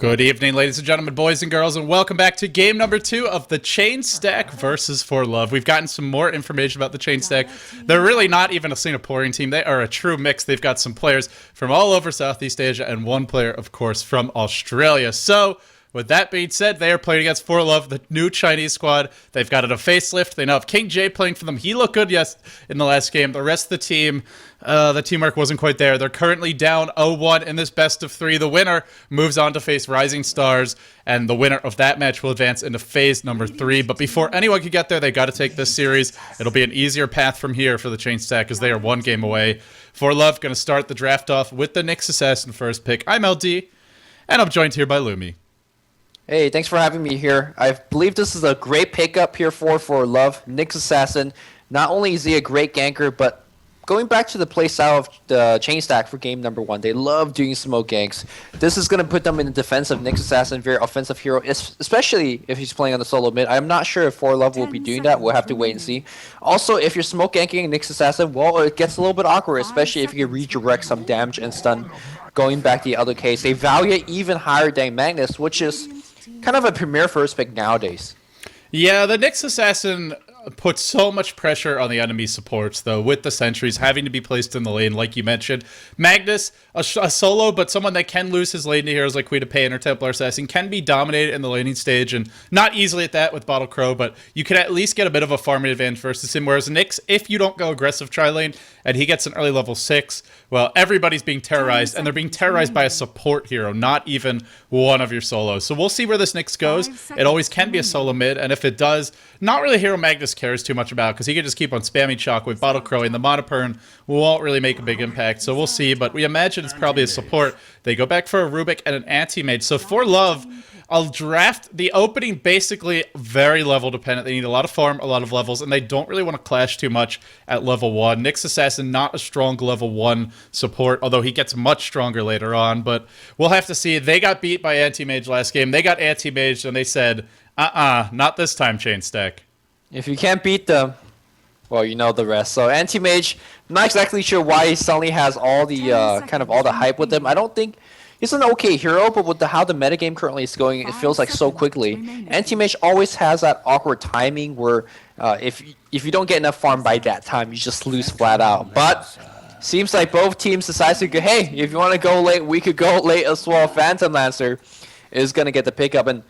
Good evening, ladies and gentlemen, boys and girls, and welcome back to game number 2 of the C.Stack versus ForLove. We've gotten some more information about the C.Stack. They're really not even a Singaporean team. They are a true mix. They've got some players from all over Southeast Asia and one player, of course, from Australia. So, with that being said, they are playing against ForLove, the new Chinese squad. They've got a facelift. They now have King J playing for them. He looked good, yes, in the last game. The rest of the teamwork wasn't quite there. They're currently down 0-1 in this best of 3. The winner moves on to face Rising Stars, and the winner of that match will advance into phase number 3. But before anyone can get there, they got to take this series. It'll be an easier path from here for the C.Stack as they are one game away. ForLove going to start the draft off with the Nyx Assassin first pick. I'm LD, and I'm joined here by Lumi. Hey, thanks for having me here. I believe this is a great pickup here ForLove. Nyx Assassin, not only is he a great ganker, but going back to the playstyle of the C.Stack for game number 1, they love doing smoke ganks. This is going to put them in the defensive Nyx Assassin, very offensive hero, especially if he's playing on the solo mid. I'm not sure if ForLove will be doing that. We'll have to wait and see. Also, if you're smoke ganking Nyx Assassin, well, it gets a little bit awkward, especially if you can redirect some damage and stun. Going back to the other case, they value it even higher than Magnus, which is kind of a premier first pick nowadays. Yeah, the Nyx Assassin puts so much pressure on the enemy supports, though, with the sentries having to be placed in the lane, like you mentioned. Magnus, a solo, but someone that can lose his lane to heroes like Queen of Pain or Templar Assassin, can be dominated in the laning stage, and not easily at that with Bottle Crow, but you can at least get a bit of a farming advantage versus him, whereas Nyx, if you don't go aggressive tri-lane, and he gets an early level 6, well, everybody's being terrorized, and they're being terrorized by a support hero, not even one of your solos. So we'll see where this Nyx goes. It always can be a solo mid, and if it does, not really a hero Magnus cares too much about, because he can just keep on spamming Shockwave, Bottle Crow, and the Monopern won't really make a big impact, so we'll see, but we imagine it's probably a support. They go back for a Rubik and an anti-mage, so ForLove, I'll draft the opening basically very level dependent. They need a lot of farm, a lot of levels, and they don't really want to clash too much at level 1. Nyx Assassin, not a strong level 1 support, although he gets much stronger later on, but we'll have to see. They got beat by anti-mage last game. They got anti-mage, and they said, not this time, C.Stack. If you can't beat them, well, you know the rest. So anti-mage, I'm not exactly sure why he suddenly has all the all the hype with him. I don't think he's an okay hero, but with how the metagame currently is going, it feels like so quickly. Anti-mage always has that awkward timing where if you don't get enough farm by that time, you just lose flat out. But seems like both teams decide to go, hey, if you want to go late, we could go late as well. Phantom Lancer is going to get the pickup. And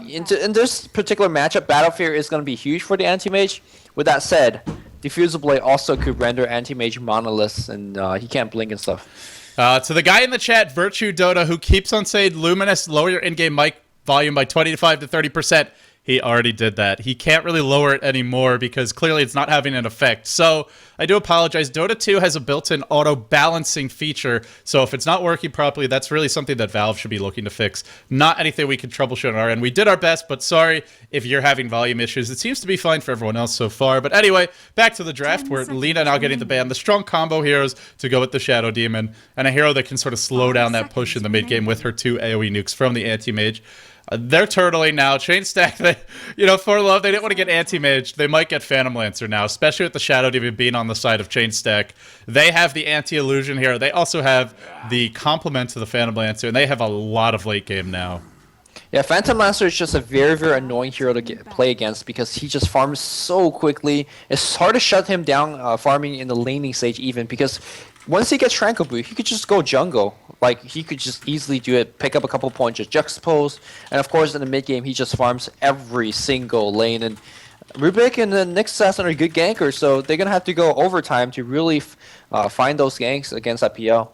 in this particular matchup, Battle Fear is going to be huge for the anti-mage. With that said, Diffusal Blade also could render anti-mage monoliths, and he can't blink and stuff. To the guy in the chat, Virtue Dota, who keeps on saying, Luminous, lower your in-game mic volume by 25 to 30%. He already did that. He can't really lower it anymore because clearly it's not having an effect. So I do apologize. Dota 2 has a built-in auto-balancing feature. So if it's not working properly, that's really something that Valve should be looking to fix. Not anything we can troubleshoot on our end. We did our best, but sorry if you're having volume issues. It seems to be fine for everyone else so far. But anyway, back to the draft where Lina now getting the ban. The strong combo heroes to go with the Shadow Demon and a hero that can sort of slow down that push in the mid-game with her 2 AoE nukes from the anti-mage. They're turtling now. C.Stack, ForLove, they didn't want to get anti-mage. They might get Phantom Lancer now, especially with the Shadow Demon being on the side of C.Stack. They have the anti-illusion here. They also have the complement to the Phantom Lancer, and they have a lot of late game now. Yeah, Phantom Lancer is just a very, very annoying hero to play against because he just farms so quickly. It's hard to shut him down farming in the laning stage even because once he gets Tranquil Boot, he could just go jungle. Like, he could just easily do it, pick up a couple points, just juxtapose. And of course, in the mid game, he just farms every single lane. And Rubik and the Nyx Assassin are good gankers, so they're going to have to go overtime to really find those ganks against that PL.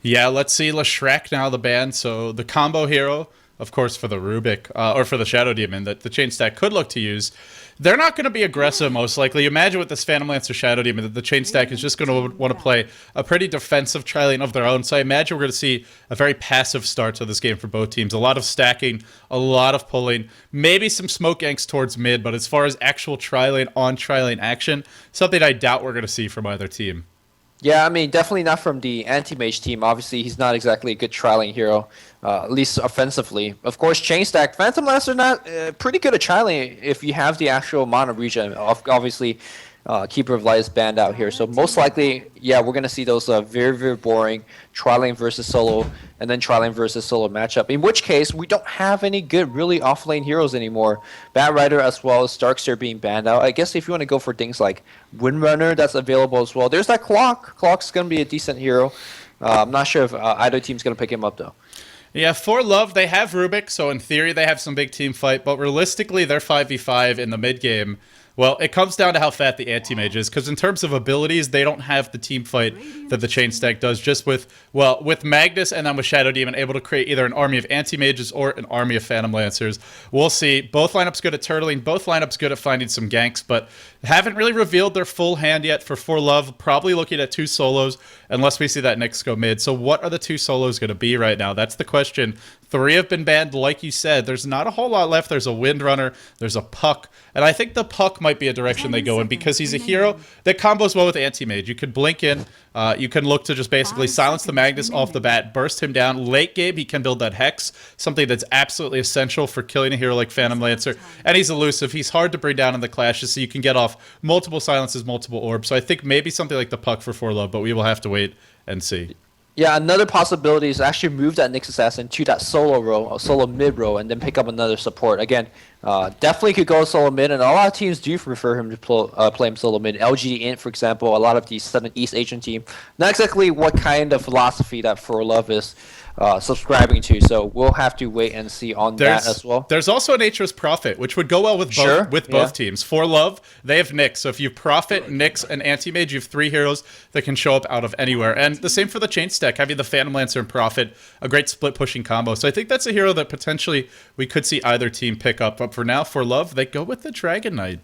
Yeah, let's see Leshrac now, the ban. So the combo hero, of course, for the Rubik, or for the Shadow Demon that the C.Stack could look to use. They're not going to be aggressive, most likely. Imagine with this Phantom Lancer Shadow Demon that the C.Stack is just going to want to play a pretty defensive tri-lane of their own. So I imagine we're going to see a very passive start to this game for both teams. A lot of stacking, a lot of pulling, maybe some smoke ganks towards mid, but as far as actual tri-lane on tri-lane action, something I doubt we're going to see from either team. Yeah, I mean, definitely not from the anti-mage team. Obviously, he's not exactly a good trialing hero, at least offensively. Of course, C.Stack, Phantom Lancer not pretty good at trialing if you have the actual mono region. Obviously, Keeper of Light is banned out here. So most likely, yeah, we're going to see those very, very boring tri-lane versus solo and then tri-lane versus solo matchup. In which case, we don't have any good, really off-lane heroes anymore. Bat Rider as well as Darkseer being banned out. I guess if you want to go for things like Windrunner, that's available as well. There's that Clock. Clock's going to be a decent hero. I'm not sure if either team's going to pick him up, though. Yeah, ForLove, they have Rubik, so in theory they have some big team fight, but realistically they're 5v5 in the mid game. Well, it comes down to how fat the anti-mage is, because in terms of abilities, they don't have the team fight that the Chain.Stack does, just with Magnus and then with Shadow Demon able to create either an army of anti-mages or an army of Phantom Lancers. We'll see. Both lineups good at turtling, both lineups good at finding some ganks, but haven't really revealed their full hand yet for ForLove, probably looking at 2 solos, unless we see that Nyx go mid. So what are the 2 solos going to be right now? That's the question. 3 have been banned, like you said. There's not a whole lot left. There's a Windrunner, there's a Puck, and I think the Puck might be a direction they go in because he's a hero that combos well with Anti-Mage. You could blink in, you can look to just basically silence the Magnus off the bat, burst him down. Late game, he can build that Hex, something that's absolutely essential for killing a hero like Phantom Lancer, and he's elusive. He's hard to bring down in the clashes, so you can get off multiple silences, multiple orbs. So I think maybe something like the Puck for ForLove, but we will have to wait and see. Yeah, another possibility is to actually move that Nyx Assassin to that solo row, or solo mid row, and then pick up another support. Again, definitely could go solo mid, and a lot of teams do prefer him to play him solo mid. LG Int, for example, a lot of the Southern East Asian team. Not exactly what kind of philosophy that ForLove is subscribing to, so we'll have to wait and see on that as well. There's also an Nature's Prophet, which would go well with both teams. ForLove, they have Nyx, so if you Prophet, Nyx, and Anti-Mage, you have 3 heroes that can show up out of anywhere. And the same for the Chain.Stack, having the Phantom Lancer and Prophet, a great split-pushing combo. So I think that's a hero that potentially we could see either team pick up. But for now, ForLove, they go with the Dragon Knight.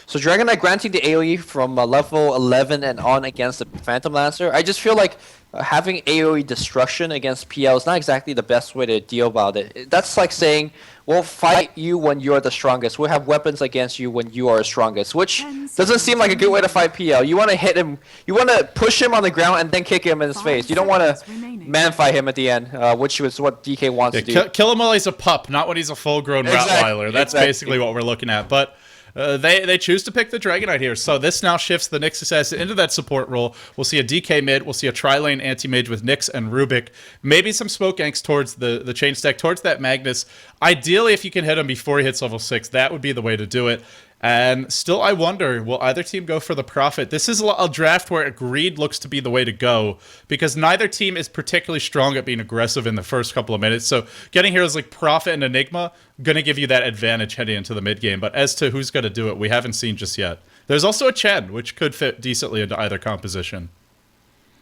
So Dragon Knight granting the AoE from level 11 and on against the Phantom Lancer. I just feel like having AoE destruction against PL is not exactly the best way to deal about it. That's like saying, we'll fight you when you're the strongest. We'll have weapons against you when you are strongest, which doesn't seem like a good way to fight PL. You want to hit him, you want to push him on the ground and then kick him in his face. You don't want to man fight him at the end, which is what DK wants to do. Kill him while he's a pup, not when he's a full-grown Rottweiler. That's basically what we're looking at. But they choose to pick the Dragon Knight here, so this now shifts the Nyx Assassin into that support role. We'll see a DK mid, we'll see a tri-lane anti-mage with Nyx and Rubik, maybe some smoke ganks towards the Chain.Stack, towards that Magnus. Ideally, if you can hit him before he hits level 6, that would be the way to do it. And still, I wonder, will either team go for the Prophet? This is a draft where Greed looks to be the way to go, because neither team is particularly strong at being aggressive in the first couple of minutes. So getting heroes like Prophet and Enigma, going to give you that advantage heading into the mid-game. But as to who's going to do it, we haven't seen just yet. There's also a Chen, which could fit decently into either composition.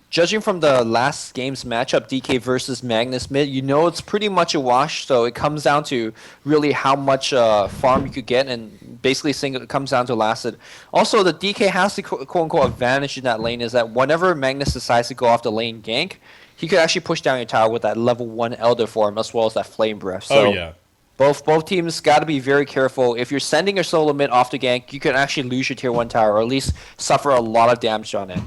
Judging from the last game's matchup, DK versus Magnus mid, you know it's pretty much a wash, so it comes down to really how much farm you could get, and basically it comes down to last hit. Also, the DK has the quote-unquote advantage in that lane is that whenever Magnus decides to go off the lane gank, he could actually push down your tower with that level 1 Elder Form as well as that Flame Breath. So both teams got to be very careful. If you're sending your solo mid off the gank, you can actually lose your tier 1 tower, or at least suffer a lot of damage on it.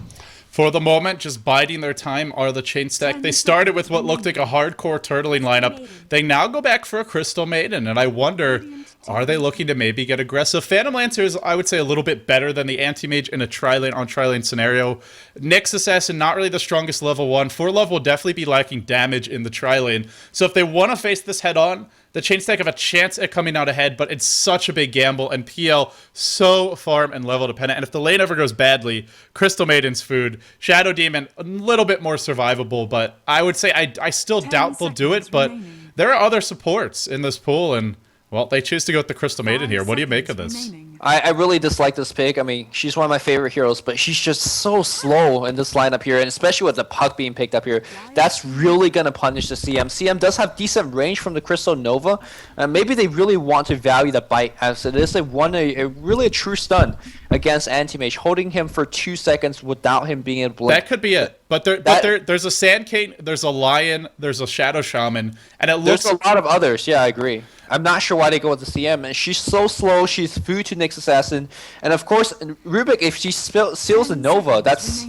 For the moment, just biding their time are the Chain.Stack. They started with what looked like a hardcore turtling lineup. They now go back for a Crystal Maiden, and I wonder, are they looking to maybe get aggressive? Phantom Lancer is, I would say, a little bit better than the Anti-Mage in a tri-lane on tri-lane scenario. Nyx Assassin, not really the strongest level 1. ForLove will definitely be lacking damage in the tri-lane. So if they want to face this head-on, the Chain.Stack have a chance at coming out ahead, but it's such a big gamble, and PL so farm and level dependent. And if the lane ever goes badly, Crystal Maiden's food. Shadow Demon, a little bit more survivable, but I would say I still doubt they'll do it, but there are other supports in this pool, and, well, they choose to go with the Crystal Maiden here. What do you make of this? I really dislike this pick. I mean, she's one of my favorite heroes, but she's just so slow in this lineup here, and especially with the Puck being picked up here, that's really going to punish the CM. CM does have decent range from the Crystal Nova, and maybe they really want to value the bite, as it is really a true stun against Anti-Mage, holding him for 2 seconds without him being able to blink. That could be it. But there's a Sand King, there's a Lion, there's a Shadow Shaman, and it looks... There's a lot of others, yeah, I agree. I'm not sure why they go with the CM, and she's so slow, she's food to Nyx Assassin, and of course, Rubik, if she seals the Nova, that's...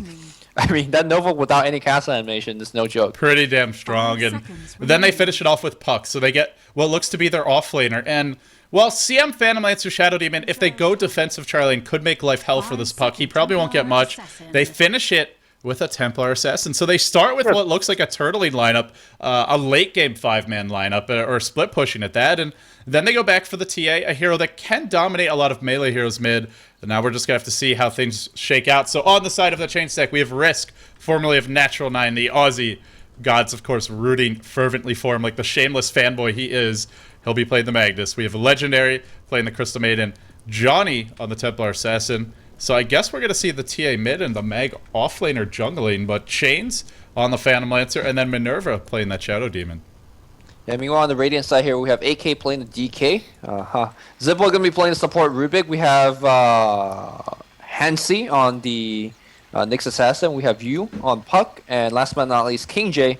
I mean, that Nova without any cast animation is no joke. Pretty damn strong, and then they finish it off with Puck, so they get what looks to be their offlaner, and Well, CM Phantom Lancer Shadow Demon, if they go defensive tri-lane, could make life hell for this puck. He probably won't get much. They finish it with a Templar Assassin. So they start with what looks like a turtling lineup, a late game 5-man lineup, or split pushing at that, and then they go back for the TA, a hero that can dominate a lot of melee heroes mid. And now we're just going to have to see how things shake out. So on the side of the chain stack, we have Risk, formerly of Natural 9, the Aussie. Gods, of course, rooting fervently for him like the shameless fanboy he is. He'll be playing the Magnus. We have Legendary playing the Crystal Maiden. Johnny on the Templar Assassin. So I guess we're going to see the TA mid and the Mag offlane or jungling, but Chains on the Phantom Lancer, and then Minerva playing that Shadow Demon. Yeah, meanwhile, on the Radiant side here, we have AK playing the DK. Zippo going to be playing the support Rubik. We have Hansi on the Nyx Assassin. We have you on Puck. And last but not least, King J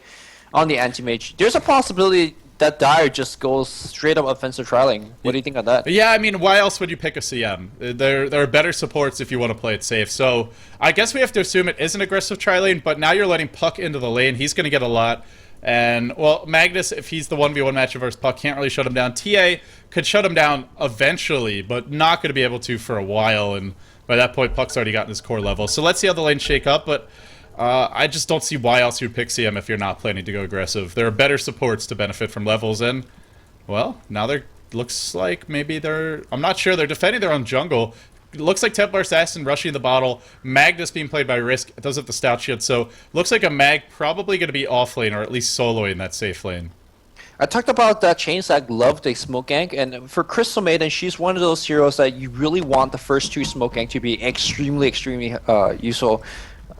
on the Anti-Mage. There's a possibility that Dire just goes straight up offensive trialing. What do you think of that? Yeah, I mean, why else would you pick a CM? There are better supports if you want to play it safe. So I guess we have to assume it is an aggressive tri-lane, but now you're letting Puck into the lane. He's going to get a lot. And, well, Magnus, if he's the 1v1 matchup versus Puck, can't really shut him down. TA could shut him down eventually, but not going to be able to for a while. And by that point, Puck's already gotten his core level. So let's see how the lanes shake up, but I just don't see why else you'd pick CM if you're not planning to go aggressive. There are better supports to benefit from levels, and, well, now they're looks like maybe they're... I'm not sure. They're defending their own jungle. It looks like Templar Assassin rushing the bottle. Magnus being played by Risk. It does have the Stout Shield, so looks like a Mag probably going to be off lane, or at least soloing that safe lane. I talked about that Chainsack loved a smoke gank, and for Crystal Maiden, she's one of those heroes that you really want the first 2 smoke gank to be extremely useful.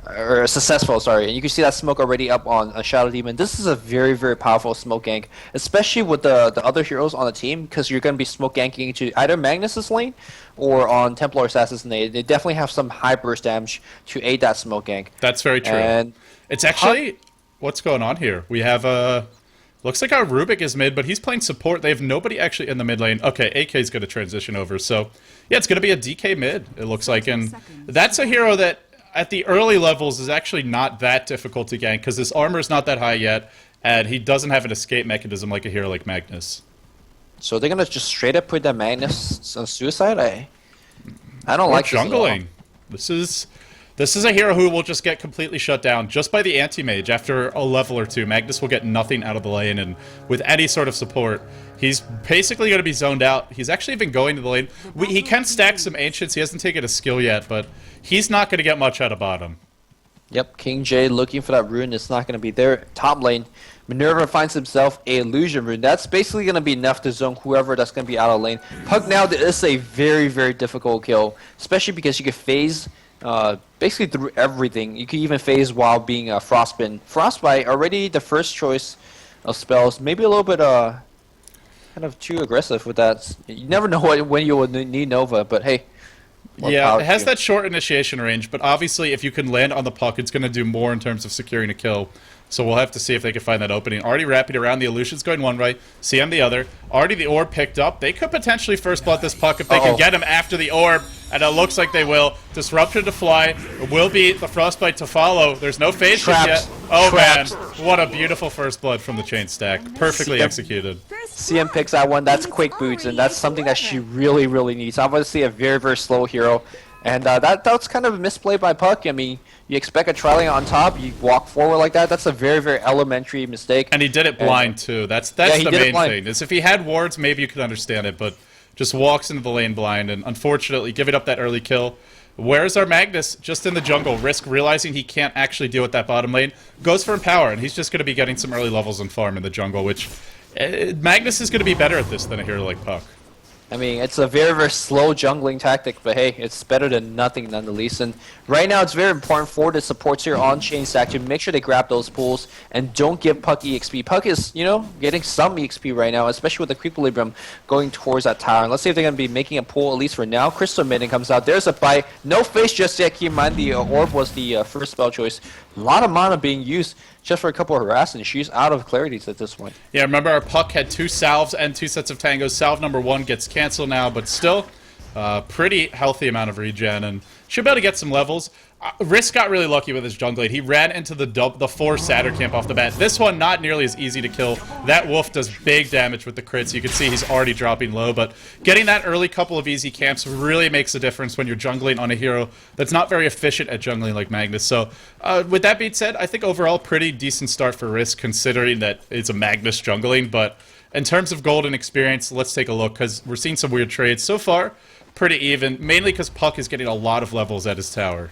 Or successful, sorry. And you can see that smoke already up on a Shadow Demon. This is a very, very powerful smoke gank, especially with the other heroes on the team, because you're going to be smoke ganking to either Magnus's lane or on Templar Assassin's lane. They definitely have some high burst damage to aid that smoke gank. That's very true. And it's actually... What's going on here? We have looks like our Rubik is mid, but he's playing support. They have nobody actually in the mid lane. Okay, AK's going to transition over. So, yeah, it's going to be a DK mid, it looks like. And that's a hero that... at the early levels is actually not that difficult to gank because his armor is not that high yet, and he doesn't have an escape mechanism like a hero like Magnus. So they're gonna just straight up put that Magnus on suicide? I don't like jungling. This is a hero who will just get completely shut down just by the anti-mage. After a level or 2, Magnus will get nothing out of the lane, and with any sort of support, he's basically going to be zoned out. He's actually been going to the lane. He can stack some Ancients. He hasn't taken a skill yet, but he's not going to get much out of bottom. Yep, King J looking for that rune. It's not going to be there. Top lane, Minerva finds himself a illusion rune. That's basically going to be enough to zone whoever that's going to be out of lane. Pug now is a very, very difficult kill, especially because you can phase basically through everything. You can even phase while being Frostbitten. Frostbite, already the first choice of spells. Maybe a little bit kind of too aggressive with that. You never know when you will need Nova, but hey. Yeah, it has that short initiation range, but obviously if you can land on the puck, it's going to do more in terms of securing a kill. So we'll have to see if they can find that opening. Already wrapping around, the illusion's going one way, CM the other. Already the orb picked up. They could potentially first blood this puck if they can get him after the orb, and it looks like they will. Disruption to fly. It will be the frostbite to follow. There's no phase shift yet. Oh man, what a beautiful first blood from the chain stack. Perfectly executed. CM picks that one. That's quick boots, and that's something that she really, really needs. Obviously a very, very slow hero. And that's kind of a misplay by Puck. I mean, you expect a tri-lane on top, you walk forward like that. That's a very, very elementary mistake. And he did it blind, too. That's the main thing. Is if he had wards, maybe you could understand it, but just walks into the lane blind, and unfortunately, giving up that early kill. Where's our Magnus? Just in the jungle. Risk realizing he can't actually deal with that bottom lane. Goes for Empower, and he's just going to be getting some early levels on farm in the jungle, which... Magnus is going to be better at this than a hero like Puck. I mean, it's a very, very slow jungling tactic, but hey, it's better than nothing nonetheless. And right now, it's very important for the supports here on Chainstack to make sure they grab those pools and don't give Puck EXP. Puck is, you know, getting some EXP right now, especially with the Equilibrium going towards that tower. And let's see if they're going to be making a pool, at least for now. Crystal Maiden comes out. There's a bite. No face just yet. Keep in mind, the orb was the first spell choice. A lot of mana being used just for a couple of harassing. She's out of clarities at this point. Yeah, remember our Puck had 2 salves and 2 sets of tangos. Salve number 1 gets canceled now, but still pretty healthy amount of regen, and should be able to get some levels. Risk got really lucky with his jungling. He ran into the 4 Satyr camp off the bat. This one, not nearly as easy to kill. That wolf does big damage with the crits. You can see he's already dropping low, but getting that early couple of easy camps really makes a difference when you're jungling on a hero that's not very efficient at jungling like Magnus. So, with that being said, I think overall pretty decent start for Risk, considering that it's a Magnus jungling, but in terms of golden experience, let's take a look, because we're seeing some weird trades. So far, pretty even, mainly because Puck is getting a lot of levels at his tower.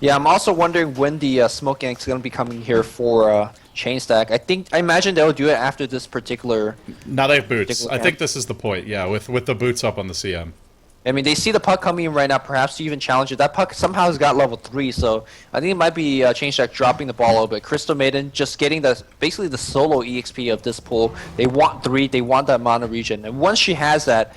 Yeah, I'm also wondering when the smoke gank is going to be coming here for C.Stack. I imagine they'll do it after this particular. Now they have boots. I think this is the point. Yeah, with the boots up on the CM. I mean, they see the puck coming in right now. Perhaps to even challenge it. That puck somehow has got level 3, so I think it might be C.Stack dropping the ball a little bit. Crystal Maiden just getting basically the solo EXP of this pool. They want 3. They want that mono region, and once she has that.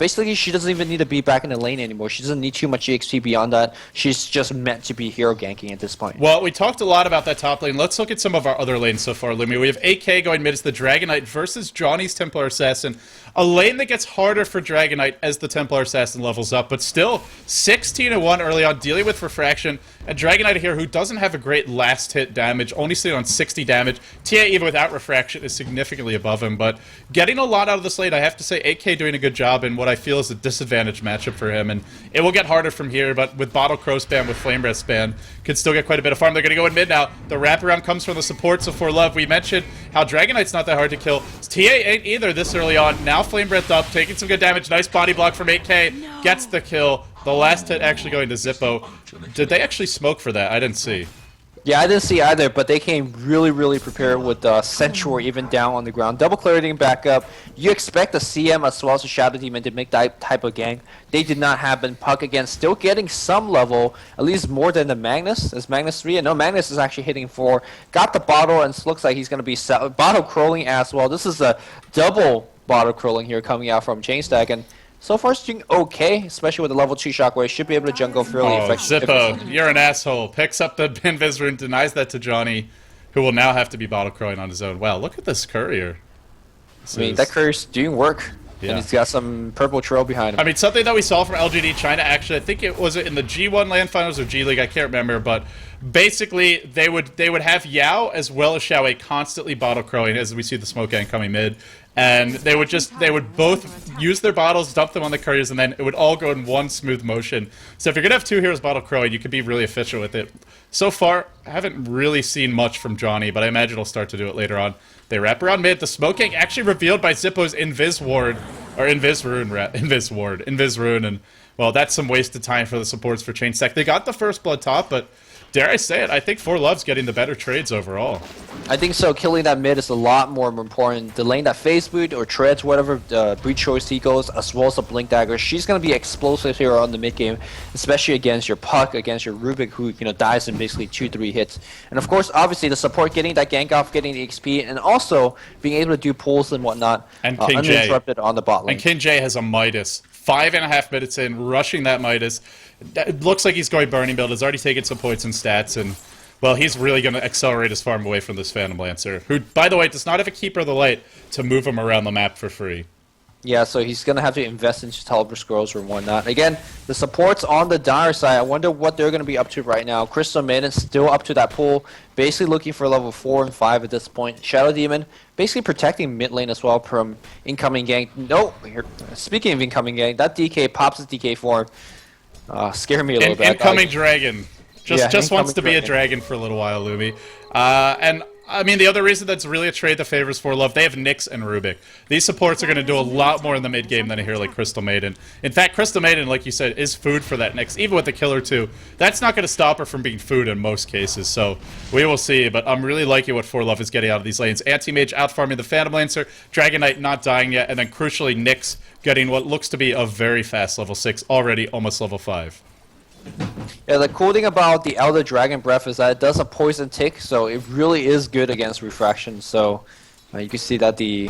Basically, she doesn't even need to be back in the lane anymore. She doesn't need too much EXP beyond that. She's just meant to be hero ganking at this point. Well, we talked a lot about that top lane. Let's look at some of our other lanes so far, Lumi. We have AK going mid as the Dragonite versus Johnny's Templar Assassin. A lane that gets harder for Dragonite as the Templar Assassin levels up, but still 16-1 early on, dealing with Refraction. And Dragonite here, who doesn't have a great last hit damage, only sitting on 60 damage. TA, even without Refraction, is significantly above him, but getting a lot out of this lane, I have to say, AK doing a good job in what I feel is a disadvantage matchup for him, and it will get harder from here, but with Bottle Crow spam, with Flame Breath spam, could still get quite a bit of farm. They're going to go in mid now. The wraparound comes from the supports of ForLove. We mentioned how Dragonite's not that hard to kill. TA ain't either this early on. Now Flame Breath up, taking some good damage. Nice body block from 8K. Gets the kill. The last hit actually going to Zippo. Did they actually smoke for that? I didn't see. Yeah, I didn't see either, but they came really, really prepared with Centaur even down on the ground. Double clarity back up. You expect a CM as well as a Shadow Demon to make that type of gank. They did not happen. Puck again still getting some level, at least more than the Magnus. Is Magnus 3? And no, Magnus is actually hitting 4. Got the bottle, and looks like he's going to be bottle crawling as well. This is a double bottle crawling here coming out from C.Stack, and so far it's doing okay, especially with the level 2 shockwave. Should be able to jungle fairly effectively. Zippo, you're an asshole. Picks up the Invis rune, denies that to Johnny, who will now have to be bottle crowing on his own. Wow, look at this courier. That courier's doing work. Yeah. And he's got some purple trail behind him. I mean, something that we saw from LGD China, actually, I think it was in the G1 LAN Finals or G League, I can't remember, but basically they would have Yao as well as Xiaowei constantly bottle crowing as we see the smoke gang coming mid. And they would both use their bottles, dump them on the couriers, and then it would all go in one smooth motion. So if you're going to have 2 heroes bottle crowing, you could be really efficient with it. So far, I haven't really seen much from Johnny, but I imagine he'll start to do it later on. They wrap around mid. The smoke gang actually revealed by Zippo's Invis Ward, or Invis Rune, and, well, that's some wasted time for the supports for C.Stack. They got the first blood top, but dare I say it, I think ForLove's getting the better trades overall. I think so. Killing that mid is a lot more important. The lane that phase boot or treads, whatever breach choice he goes, as well as the blink dagger, she's going to be explosive here on the mid game, especially against your Puck, against your Rubik, who dies in basically 2-3 hits. And of course, obviously, the support getting that gank off, getting the XP, and also being able to do pulls and whatnot, and King uninterrupted on the bot lane. And King J has a Midas. 5.5 minutes in, rushing that Midas. It looks like he's going Burning Build. Has already taken some points and stats, and, well, he's really going to accelerate his farm away from this Phantom Lancer, who, by the way, does not have a Keeper of the Light to move him around the map for free. Yeah, so he's going to have to invest into Teleport Scrolls or whatnot. Again, the supports on the Dire side, I wonder what they're going to be up to right now. Crystal Maiden still up to that pool, basically looking for level 4 and 5 at this point. Shadow Demon basically protecting mid lane as well from incoming gank. No, speaking of incoming gank, that DK pops his DK form. Scare me a little bit. Incoming dragon. Just wants to be a dragon for a little while, Lumi. And I mean, the other reason that's really a trade that favors ForLove, they have Nyx and Rubik. These supports are going to do a lot more in the mid game than a hero like Crystal Maiden. In fact, Crystal Maiden, like you said, is food for that Nyx, even with the killer too. That's not going to stop her from being food in most cases, so we will see. But I'm really liking what ForLove is getting out of these lanes. Anti-Mage out-farming the Phantom Lancer, Dragonite not dying yet, and then crucially Nyx getting what looks to be a very fast level 6, already almost level 5. Yeah, the cool thing about the Elder Dragon Breath is that it does a poison tick, so it really is good against Refraction. So you can see that the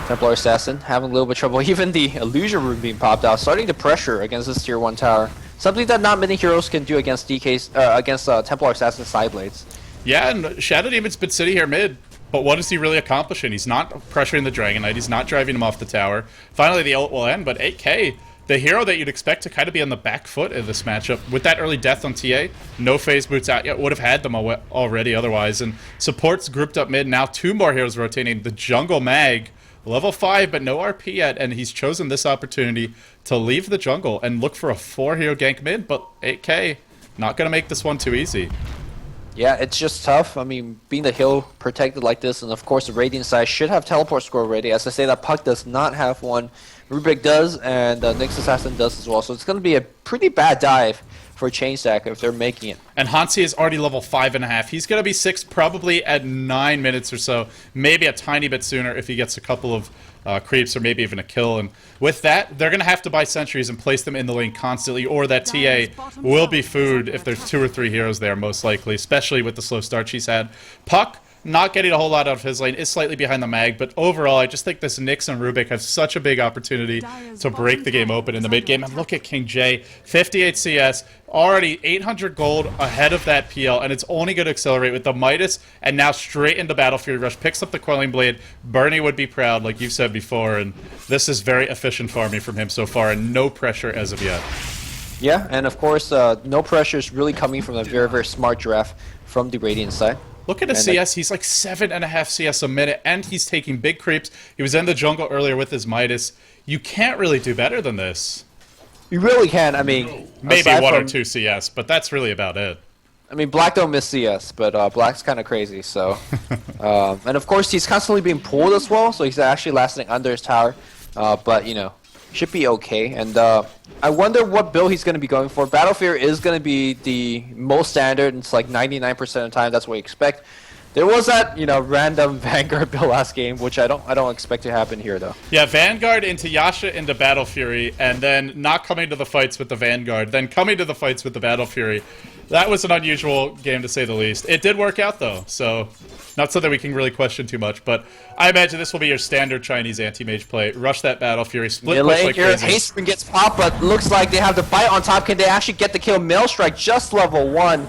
Templar Assassin having a little bit of trouble. Even the Illusion Rune being popped out, starting to pressure against this tier 1 tower. Something that not many heroes can do against Templar Assassin side blades. Yeah, and Shadow Demon's been sitting here mid. But what is he really accomplishing? He's not pressuring the Dragonite. He's not driving him off the tower. Finally, the ult will end, but 8K the hero that you'd expect to kind of be on the back foot in this matchup. With that early death on TA, no phase boots out yet, would have had them already otherwise. And supports grouped up mid, now 2 more heroes rotating. The jungle mag, level 5, but no RP yet, and he's chosen this opportunity to leave the jungle and look for a 4-hero gank mid, but 8K, not going to make this one too easy. Yeah, it's just tough. I mean, being the hill protected like this, and of course the Radiant side should have teleport score already. As I say, that Puck does not have one. Rubik does, and Nyx Assassin does as well. So it's going to be a pretty bad dive for C.Stack if they're making it. And Hansi is already level 5.5. He's going to be 6 probably at 9 minutes or so. Maybe a tiny bit sooner if he gets a couple of creeps or maybe even a kill. And with that, they're going to have to buy sentries and place them in the lane constantly, or that TA will be food if there's 2 or 3 heroes there, most likely, especially with the slow start she's had. Puck, not getting a whole lot out of his lane, is slightly behind the mag, but overall, I just think this Nyx and Rubik have such a big opportunity to break the game open in the mid game. And look at King J, 58 CS, already 800 gold ahead of that PL, and it's only going to accelerate with the Midas, and now straight into Battle Fury Rush, picks up the Quelling Blade. Bernie would be proud, like you've said before, and this is very efficient farming from him so far, and no pressure as of yet. Yeah, and of course, no pressure is really coming from a very, very smart draft from the Radiant side. Look at his CS, he's like 7.5 CS a minute, and he's taking big creeps. He was in the jungle earlier with his Midas. You can't really do better than this. You really can. I mean, maybe 1 or 2 CS, but that's really about it. I mean, Black don't miss CS, but Black's kind of crazy, so... and of course, he's constantly being pulled as well, so he's actually lasting under his tower. But, you know, should be okay. And I wonder what build he's going to be going for. Battle Fear is going to be the most standard. It's like 99% of the time. That's what we expect. There was that, you know, random Vanguard build last game, which I don't expect to happen here, though. Yeah, Vanguard into Yasha into Battle Fury, and then not coming to the fights with the Vanguard, then coming to the fights with the Battle Fury. That was an unusual game, to say the least. It did work out, though, so not something we can really question too much, but I imagine this will be your standard Chinese anti-mage play. Rush that Battle Fury, split push like crazy. Hasten gets popped, but looks like they have the bite on top. Can they actually get the kill? Mail Strike just level 1.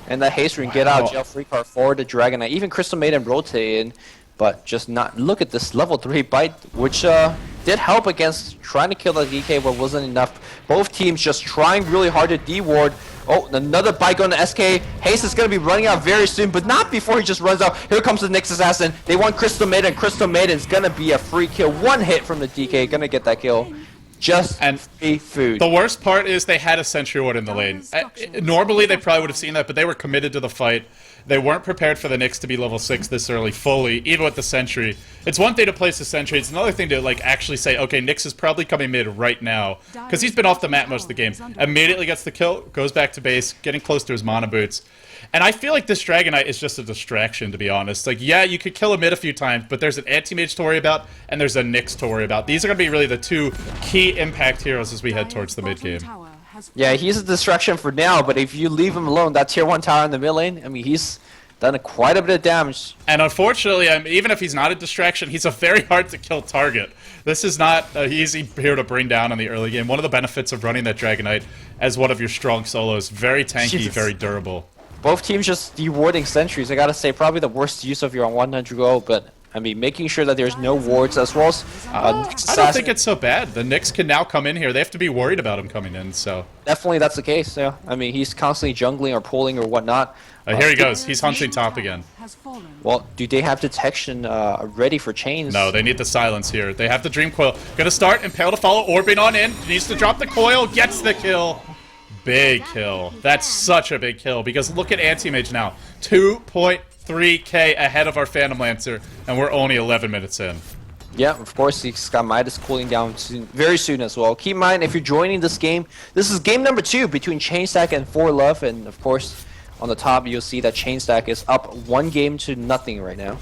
And the Hasten get out, jail free card for the Dragon Knight. Even Crystal Maiden rotated, but just not. Look at this level 3 bite, which did help against trying to kill the DK, but wasn't enough. Both teams just trying really hard to de-ward. Oh, another bite going to SK. Haste is going to be running out very soon, but not before he just runs out. Here comes the Nyx Assassin. They want Crystal Maiden. Crystal Maiden's going to be a free kill. 1 hit from the DK, going to get that kill. Just free food. The worst part is they had a sentry ward in the lane. Normally they probably would have seen that, but they were committed to the fight. They weren't prepared for the Nyx to be level 6 this early fully, even with the sentry. It's one thing to place the sentry, it's another thing to like actually say, okay, Nyx is probably coming mid right now, because he's been off the map most of the game. Immediately gets the kill, goes back to base, getting close to his mana boots. And I feel like this Dragon Knight is just a distraction, to be honest. Like, yeah, you could kill him mid a few times, but there's an anti-mage to worry about, and there's a Nyx to worry about. These are going to be really the 2 key impact heroes as we head towards the mid game. Yeah, he's a distraction for now, but if you leave him alone, that tier 1 tower in the mid lane, I mean, he's done quite a bit of damage. And unfortunately, even if he's not a distraction, he's a very hard to kill target. This is not an easy hero to bring down in the early game. One of the benefits of running that Dragon Knight as one of your strong solos, very tanky, very durable. Both teams just de-warding sentries. I gotta say, probably the worst use of your 100 gold, but I mean, making sure that there's no wards as well as I don't think it's so bad. The Nyx can now come in here. They have to be worried about him coming in, so... Definitely that's the case, yeah. I mean, he's constantly jungling or pulling or whatnot. Here he goes. He's hunting top again. Well, do they have detection ready for chains? No, they need the silence here. They have the Dream Coil. Gonna start, Impale to follow, Orbing on in. Needs to drop the coil, gets the kill. Big kill. That's such a big kill, because look at Anti-Mage now. 2.3k ahead of our Phantom Lancer, and we're only 11 minutes in. Yeah, of course, he's got Midas cooling down soon, very soon as well. Keep in mind, if you're joining this game, this is game number 2 between C.Stack and ForLove, and of course, on the top, you'll see that C.Stack is up 1 game to nothing right now.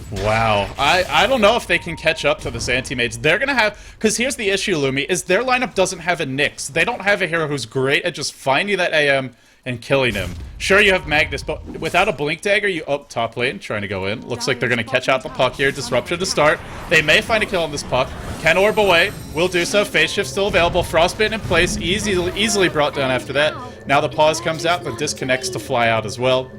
Wow. I don't know if they can catch up to this anti-mage. They're going to have... Because here's the issue, Lumi, is their lineup doesn't have a Nyx. They don't have a hero who's great at just finding that AM and killing him. Sure, you have Magnus, but without a Blink Dagger, you... Oh, top lane, trying to go in. Looks like they're going to catch out the Puck here. Disruption to start. They may find a kill on this Puck. Can orb away. Will do so. Phase Shift still available. Frostbitten in place. Easily brought down after that. Now the pause comes out. The disconnects to fly out as well.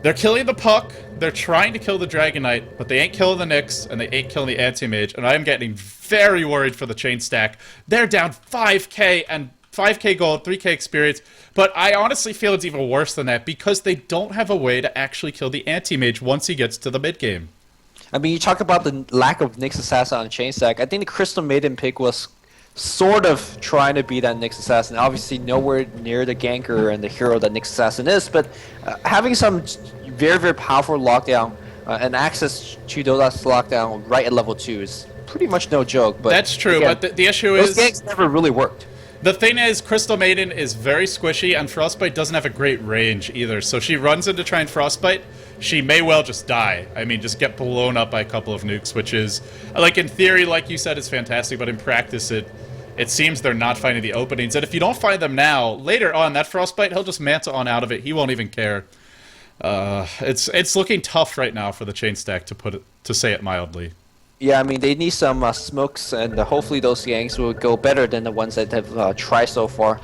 They're killing the Puck, they're trying to kill the Dragon Knight, but they ain't killing the Nyx, and they ain't killing the Anti-Mage, and I'm getting very worried for the chain stack. They're down 5k and 5k gold, 3k experience, but I honestly feel it's even worse than that because they don't have a way to actually kill the Anti-Mage once he gets to the mid-game. I mean, you talk about the lack of Nyx Assassin on chain stack. I think the Crystal Maiden pick was sort of trying to be that Nyx Assassin. Obviously, nowhere near the ganker and the hero that Nyx Assassin is, but having some very, very powerful lockdown and access to those lockdown right at level 2 is pretty much no joke. But that's true, again, but the issue those is... ganks never really worked. The thing is, Crystal Maiden is very squishy, and Frostbite doesn't have a great range either. So she runs in to try and Frostbite, she may well just die. I mean, just get blown up by a couple of nukes, which is, like, in theory, like you said, it's fantastic, but in practice, it seems they're not finding the openings. And if you don't find them now, later on, that Frostbite, he'll just mantle on out of it. He won't even care. It's looking tough right now for the chain stack, to say it mildly. Yeah, I mean, they need some smokes, and hopefully those ganks will go better than the ones that have tried so far.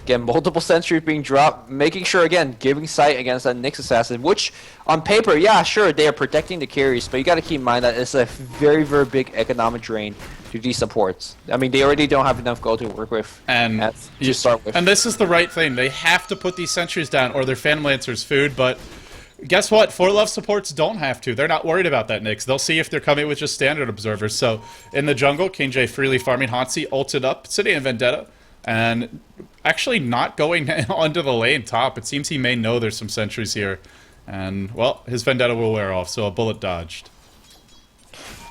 Again, multiple sentries being dropped, making sure, again, giving sight against that Nyx Assassin, which, on paper, yeah, sure, they are protecting the carries, but you got to keep in mind that it's a very, very big economic drain to these supports. I mean, they already don't have enough gold to work with and to start with. And this is the right thing. They have to put these sentries down, or their Phantom Lancer's food, but... guess what? ForLove supports don't have to. They're not worried about that Nyx. They'll see if they're coming with just standard observers. So, in the jungle, King J freely farming Hansi, ulted up, sitting in Vendetta, and actually not going onto the lane top. It seems he may know there's some sentries here. And, well, his Vendetta will wear off, so a bullet dodged.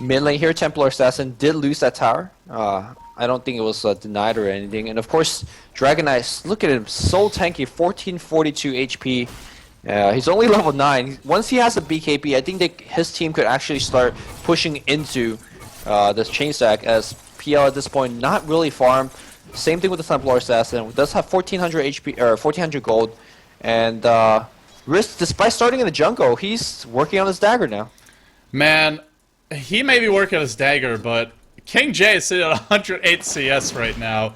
Mid lane here, Templar Assassin did lose that tower. I don't think it was denied or anything. And, of course, Dragon Knight, look at him, so tanky, 1442 HP. He's only level 9. Once he has a BKB, I think that his team could actually start pushing into this chain stack, as PL at this point not really farm. Same thing with the Templar Assassin. Does have 1400 HP or 1400 gold, and Risk, despite starting in the jungle, he's working on his dagger now. Man, he may be working on his dagger, but King J is sitting at 108 CS right now.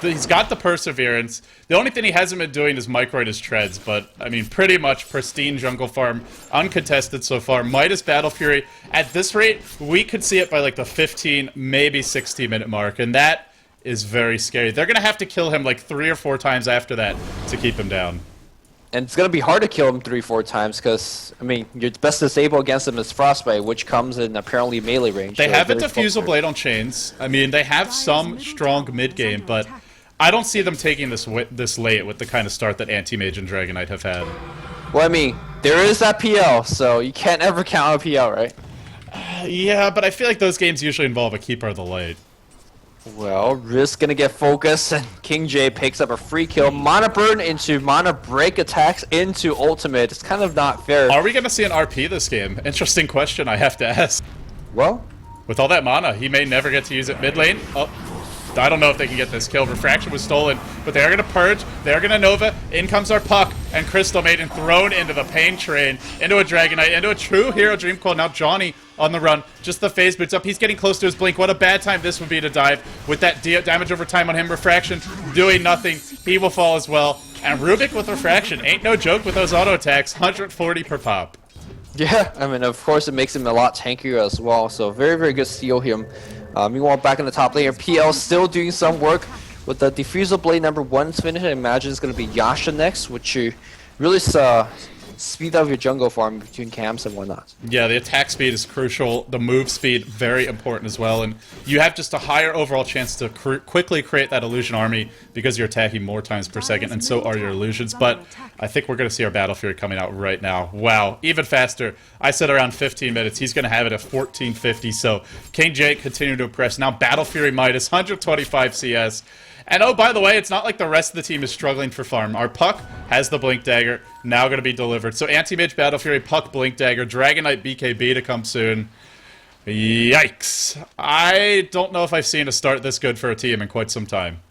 He's got the perseverance. The only thing he hasn't been doing is microing his treads, but, I mean, pretty much pristine jungle farm, uncontested so far. Midas Battle Fury, at this rate, we could see it by, like, the 15, maybe 60-minute mark, and that is very scary. They're going to have to kill him, like, 3 or 4 times after that to keep him down. And it's going to be hard to kill him 3-4 times, because, I mean, your best disable against him is Frostbite, which comes in apparently melee range. They so have a Diffusal Blade on chains. I mean, they have some strong mid-game, but I don't see them taking this late with the kind of start that Anti-Mage and Dragon Knight have had. Well, I mean, there is that PL, so you can't ever count a PL, right? Yeah, but I feel like those games usually involve a Keeper of the Light. Well, Risk gonna get focused, and King J picks up a free kill. Mana burn into mana break attacks into ultimate. It's kind of not fair. Are we gonna see an RP this game? Interesting question I have to ask. Well, with all that mana, he may never get to use it mid lane. Oh, I don't know if they can get this kill. Refraction was stolen, but they are gonna purge. They are gonna Nova. In comes our Puck, and Crystal Maiden thrown into the pain train, into a Dragon Knight, into a true hero Dream Coil. Now Johnny on the run, just the phase boots up. He's getting close to his blink. What a bad time this would be to dive with that damage over time on him. Refraction doing nothing. He will fall as well. And Rubik with Refraction ain't no joke with those auto attacks. 140 per pop. Yeah, I mean, of course, it makes him a lot tankier as well. So very, very good steal him. Meanwhile, back in the top lane, PL still doing some work with the Diffusal Blade number 1's finish. I imagine it's going to be Yasha next, which you really speed up your jungle farm between camps and whatnot. Yeah, the attack speed is crucial. The move speed, very important as well. And you have just a higher overall chance to quickly create that illusion army because you're attacking more times per second, and so are your illusions. But I think we're going to see our Battle Fury coming out right now. Wow, even faster. I said around 15 minutes. He's going to have it at 1450. So King Jake continuing to impress. Now Battle Fury Midas, 125 CS. And oh, by the way, it's not like the rest of the team is struggling for farm. Our Puck has the Blink Dagger, now going to be delivered. So Anti-Mage, Battle Fury, Puck, Blink Dagger, Dragon Knight, BKB to come soon. Yikes. I don't know if I've seen a start this good for a team in quite some time.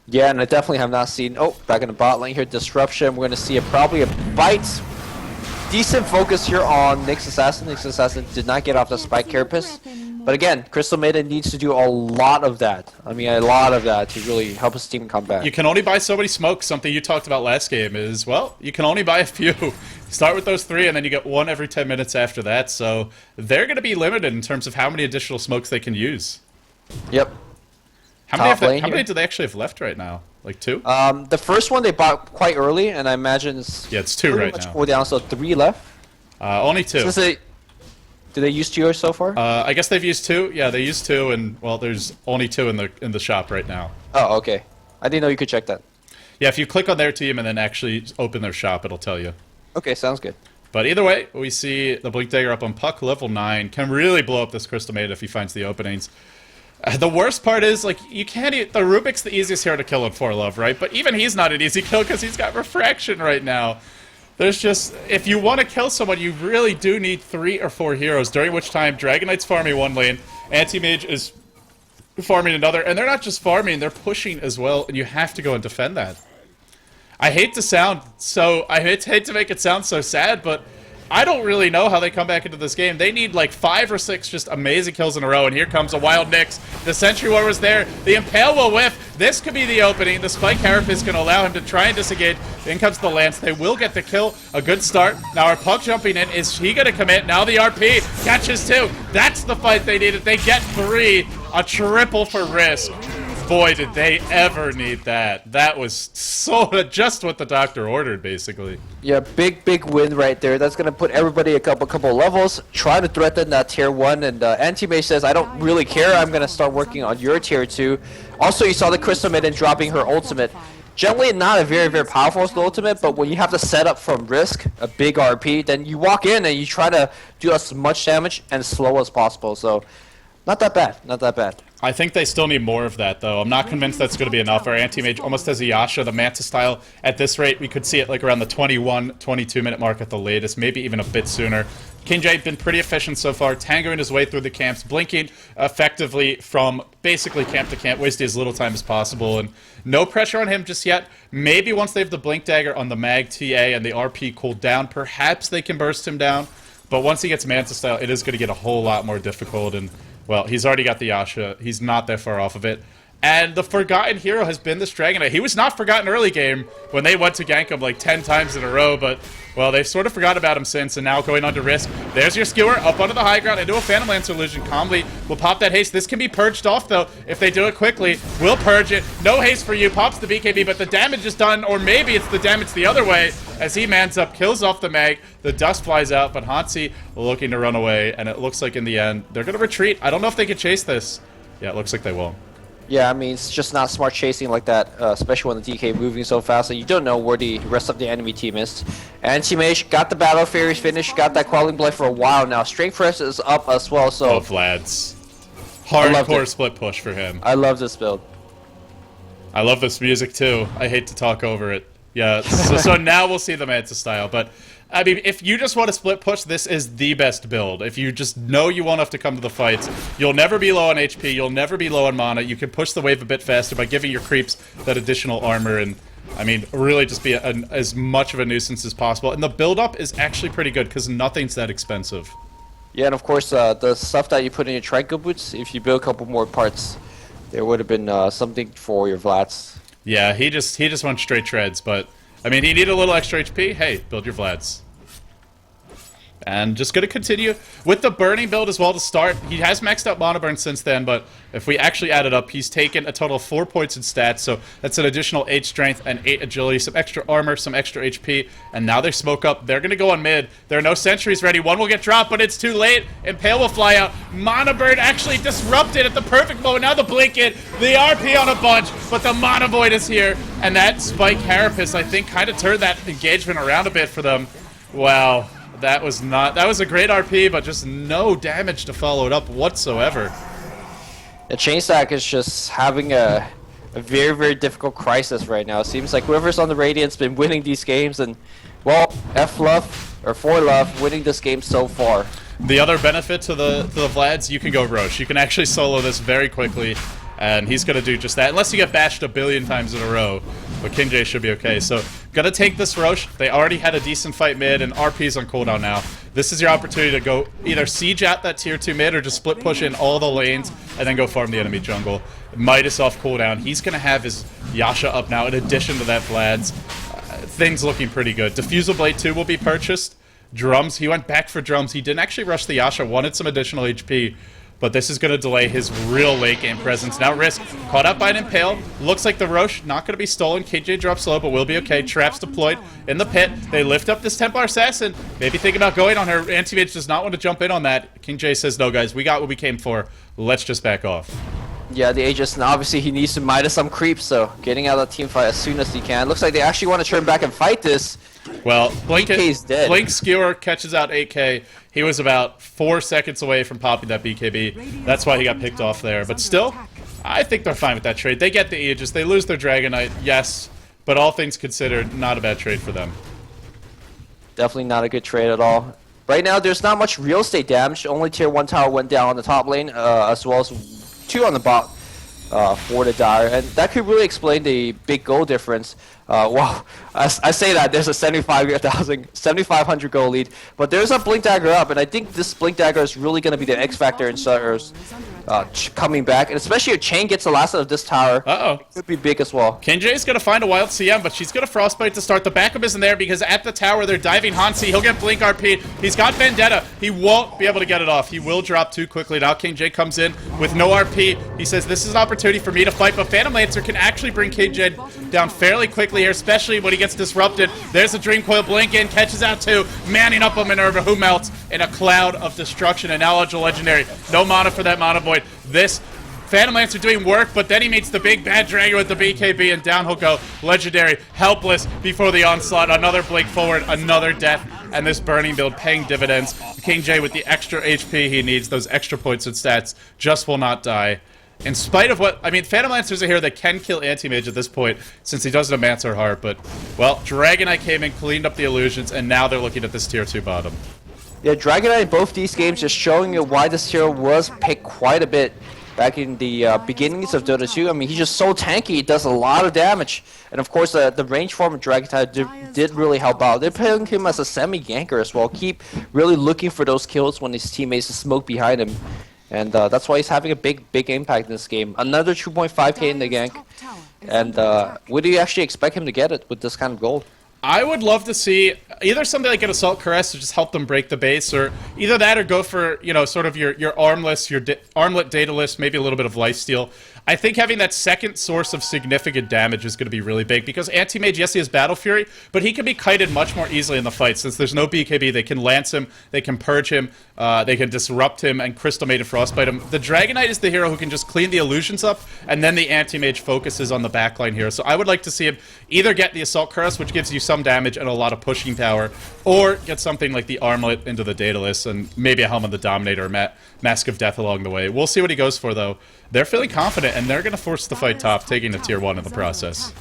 Yeah, and I definitely have not seen... Oh, back in the bot lane here, Disruption. We're going to see probably a bite. Decent focus here on Nyx Assassin. Nyx Assassin did not get off the Spike Carapace. But again, Crystal Maiden needs to do a lot of that. I mean, a lot of that to really help his team come back. You can only buy so many smokes. Something you talked about last game is, well, you can only buy a few. Start with those 3, and then you get 1 every 10 minutes after that. So they're going to be limited in terms of how many additional smokes they can use. Yep. How many do they actually have left right now? Like 2? The first one they bought quite early, and I imagine it's 2 right now. We're down, so 3 left. Only 2. Did they use 2 so far? I guess they've used 2. Yeah, they used 2, and well, there's only 2 in the shop right now. Oh, okay. I didn't know you could check that. Yeah, if you click on their team and then actually open their shop, it'll tell you. Okay, sounds good. But either way, we see the Blink Dagger up on Puck, level 9. Can really blow up this Crystal Maiden if he finds the openings. The worst part is, like, you can't... The Rubik's the easiest hero to kill in ForLove, right? But even he's not an easy kill because he's got Refraction right now. There's just... If you want to kill someone, you really do need 3 or 4 heroes, during which time Dragon Knight's farming one lane, Anti-Mage is farming another, and they're not just farming, they're pushing as well, and you have to go and defend that. I hate to sound so... I hate to make it sound so sad, but I don't really know how they come back into this game. They need like 5 or 6 just amazing kills in a row, and here comes a Wild Nyx. The Sentry War was there. The Impale will whiff. This could be the opening. The Spike Carapace can allow him to try and disengage. In comes the Lance. They will get the kill. A good start. Now our Puck jumping in. Is he going to commit? Now the RP catches 2. That's the fight they needed. They get 3. A triple for Risk. Boy, did they ever need that. That was so just what the doctor ordered, basically. Yeah, big win right there. That's going to put everybody a couple levels, try to threaten that tier 1, and Anti-Mage says, I don't really care, I'm going to start working on your tier 2. Also, you saw the Crystal Maiden dropping her ultimate. Generally not a very powerful ultimate, but when you have to set up from Risk, a big RP, then you walk in and you try to do as much damage and slow as possible. So, not that bad, not that bad. I think they still need more of that, though. I'm not convinced that's going to be enough. Our Anti-Mage almost has a Yasha, the Manta style. At this rate, we could see it like around the 21, 22-minute mark at the latest, maybe even a bit sooner. KingJ been pretty efficient so far, tangoing his way through the camps, blinking effectively from basically camp to camp, wasting as little time as possible, and no pressure on him just yet. Maybe once they have the Blink Dagger on the Mag TA and the RP cooled down, perhaps they can burst him down. But once he gets Manta style, it is going to get a whole lot more difficult, and well, he's already got the Yasha. He's not that far off of it. And the forgotten hero has been this Dragon Knight. He was not forgotten early game when they went to gank him like 10 times in a row, but, well, they've sort of forgot about him since, and now going on to Risk. There's your skewer, up onto the high ground, into a Phantom Lancer illusion. Calmly will pop that haste. This can be purged off, though, if they do it quickly. We'll purge it. No haste for you. Pops the BKB, but the damage is done, or maybe it's the damage the other way, as he mans up, kills off the Mag. The dust flies out, but Hansi looking to run away, and it looks like in the end, they're going to retreat. I don't know if they can chase this. Yeah, it looks like they will. Yeah, I mean, it's just not smart chasing like that, especially when the DK moving so fast that you don't know where the rest of the enemy team is. Anti-Mage got the Battle Fairies finished, got that Quelling Blade for a while now. Strength Press is up as well, so... Oh, Vlad's. Hardcore split push for him. I love this build. I love this music, too. I hate to talk over it. Yeah, so now we'll see the Manta style, but... I mean, if you just want to split push, this is the best build. If you just know you won't have to come to the fights, you'll never be low on HP, you'll never be low on mana, you can push the wave a bit faster by giving your creeps that additional armor, and, I mean, really just be as much of a nuisance as possible. And the build-up is actually pretty good, because nothing's that expensive. Yeah, and of course, the stuff that you put in your Trico boots, if you build a couple more parts, there would have been something for your Vlads. Yeah, he just went straight treads, but... I mean, he needed a little extra HP. Hey, build your Vlads. And just going to continue with the Burning build as well to start. He has maxed out Mana Burn since then, but if we actually add it up, he's taken a total of 4 points in stats, so that's an additional 8 strength and 8 agility, some extra armor, some extra HP, and now they smoke up. They're going to go on mid. There are no sentries ready. One will get dropped, but it's too late. Impale will fly out. Mana Burn actually disrupted at the perfect moment. Now the Blink it, the RP on a bunch, but the Mana Void is here, and that Spike Carapace, I think, kind of turned that engagement around a bit for them. Wow. That was a great RP, but just no damage to follow it up whatsoever. The C.Stack is just having a very difficult crisis right now. It seems like whoever's on the Radiant's been winning these games, and, well, ForLove winning this game so far. The other benefit to the Vlads, you can go Roche. You can actually solo this very quickly, and he's going to do just that, unless you get bashed a billion times in a row. But KingJ should be okay. So, gonna take this Roche. They already had a decent fight mid, and RP's on cooldown now. This is your opportunity to go either siege out that tier 2 mid or just split push in all the lanes and then go farm the enemy jungle. Midas off cooldown. He's going to have his Yasha up now in addition to that Vlad's. Things looking pretty good. Diffusal Blade 2 will be purchased. Drums, he went back for drums. He didn't actually rush the Yasha, wanted some additional HP, but this is going to delay his real late game presence. Now Risk, caught up by an Impale. Looks like the Roche not going to be stolen. KJ drops low, but will be okay. Traps deployed in the pit. They lift up this Templar Assassin. Maybe thinking about going on her. Anti-Mage does not want to jump in on that. King J says, no guys, we got what we came for. Let's just back off. Yeah, the Aegis, and obviously he needs to Midas some creeps, so getting out of the team fight as soon as he can. Looks like they actually want to turn back and fight this. Well, BK's dead. Blink Skewer catches out 8K. He was about 4 seconds away from popping that BKB. That's why he got picked off there. But still, I think they're fine with that trade. They get the Aegis. They lose their Dragon Knight, yes. But all things considered, not a bad trade for them. Definitely not a good trade at all. Right now, there's not much real estate damage. Only tier 1 tower went down on the top lane, as well as 2 on the bot for the Dire. And that could really explain the big gold difference. Wow, I say that there's a 7,500 gold lead, but there's a Blink Dagger up, and I think this Blink Dagger is really going to be the X factor in Sutters coming back, and especially if Chain gets the last of this tower. It could be big as well. Kenjay's going to find a wild CM, but she's going to Frostbite to start. The backup isn't there because at the tower they're diving Hansi. He'll get Blink RP. He's got Vendetta. He won't be able to get it off. He will drop too quickly. Now KJ comes in with no RP. He says, this is an opportunity for me to fight, but Phantom Lancer can actually bring KJ down fairly quickly here, especially when he gets disrupted. There's a Dream Coil Blink in, catches out 2, manning up on Minerva, who melts in a cloud of destruction, and now Ultra Legendary. No mana for that Mana Void. This Phantom Lancer doing work, but then he meets the big bad dragon with the BKB, and down he'll go. Legendary, helpless before the onslaught. Another blink forward, another death, and this burning build paying dividends. King J with the extra HP he needs, those extra points and stats, just will not die. In spite of what, I mean, Phantom Lancer's a hero that can kill Anti-Mage at this point, since he doesn't have Mancer Heart, but, well, Dragon Knight came in, cleaned up the illusions, and now they're looking at this tier 2 bottom. Yeah, Dragon Knight in both these games just showing you why this hero was picked quite a bit back in the beginnings of Dota 2. I mean, he's just so tanky, he does a lot of damage. And of course, the range form of Dragon Knight did really help out. They're playing him as a semi-ganker as well. Keep really looking for those kills when his teammates smoke behind him. And that's why he's having a big impact in this game. Another 2.5k in the gank. And what do you actually expect him to get it with this kind of gold? I would love to see either something like an Assault Caress to just help them break the base, or either that or go for, you know, sort of your armless, your armlet dataless, maybe a little bit of lifesteal. I think having that second source of significant damage is going to be really big, because Anti-Mage, yes, he has Battle Fury, but he can be kited much more easily in the fight. Since there's no BKB, they can lance him, they can purge him, they can disrupt him, and Crystal Maiden Frostbite him. The Dragon Knight is the hero who can just clean the illusions up, and then the Anti-Mage focuses on the backline here. So I would like to see him either get the Assault Curse, which gives you some damage and a lot of pushing power, or get something like the Armlet into the Daedalus, and maybe a Helm of the Dominator or Mask of Death along the way. We'll see what he goes for, though. They're feeling confident, and they're going to force the fight top, taking a tier 1 in the process.